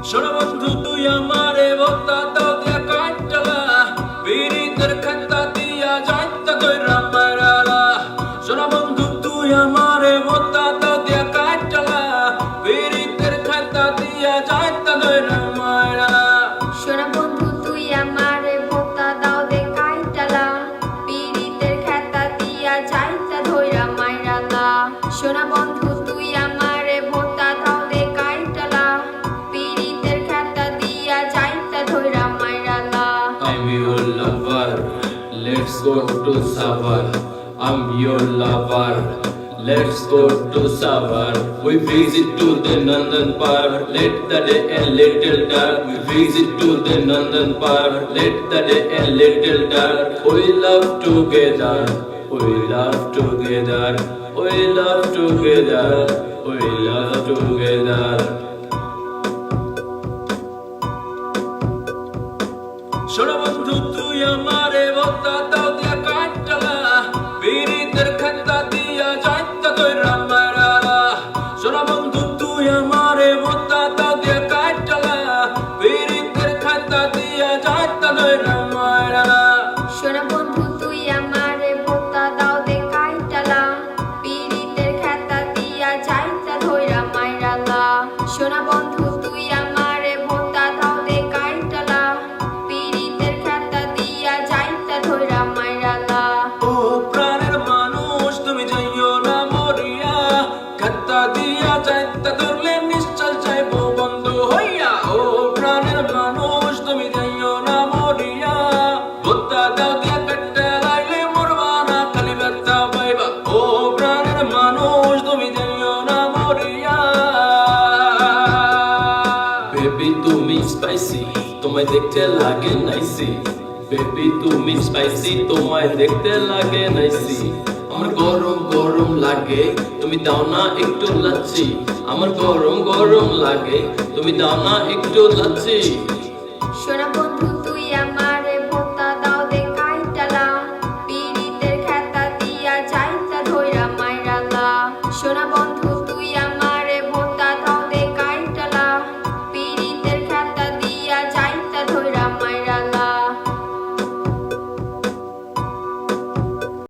শোনো বন্ধু তুই আমারে ভোতা দাও দিয়া কাটলা বিরিতের খাতা দিয়া যাইতা দইরা মারালা শোনো বন্ধু তুই আমারে ভোতা দাও দিয়া কাটলা বিরিতের খাতা দিয়া যাইতা দইরা মারালা শোনা বন্ধু তুই আমারে ভোতা দাও দে কাইটালা পীড়িতের খেতা দিয়া যাইতা ধইরা মাইরালা শোনা বন্ধু তুই আমারে ভোতা দাও দে কাইটালা পীড়িতের খেতা দিয়া যাইতা ধইরা মাইরালা I'm your lover, let's go to Savar. I'm your lover, let's go to Savar. We visit to the Nandan Park, let the day a little dark. We visit to the Nandan Park, let the day a little dark. We love together, we love together, we love together, we love together. শোনো বন্ধু তুই আমারে ভোতা দাও দিয়া কাটলা বিরিতের খাতা দিয়া যাইতা দইরা মারালা শোনো বন্ধু তুই আমারে ভোতা দাও দিয়া কাটলা বিরিতের খাতা দিয়া যাইতা দইরা মারালা শোনা বন্ধু তুই আমারে ভোতা দাও দে কাইটালা পীড়িতের খেতা দিয়া যাইতা ধইরা মাইরালা শোনা বন্ধু তুই আমারে ভোতা দাও দে কাইটালা পীড়িতের খেতা দিয়া যাইতা ধইরা মাইরালা ও প্রাণের মানুষ তুমি যাইও না মরিয়া খাতা দিয়া যাইতা ধরলে নিশ্চয় যাইবো বন্ধ হইয়া ও প্রাণের মানুষ তুমি যাইও না মরিয়া ভোতা দাও দিয়া কাটতে লাইলে মরবা না খালি ব্যথা পাইবা ও প্রাণের মানুষ তুমি যাইও না মরিয়া বেবি তুমি স্পাইসি তোমায় দেখতে লাগে নাইসি বেবি তুমি স্পাইসি তোমায় দেখতে লাগে নাইসি আমার গরম গরম লাগে তুমি দাও না একটু লাচ্ছি আমার গরম গরম লাগে তুমি দাও না একটু লাচ্ছি শোনা বন্ধু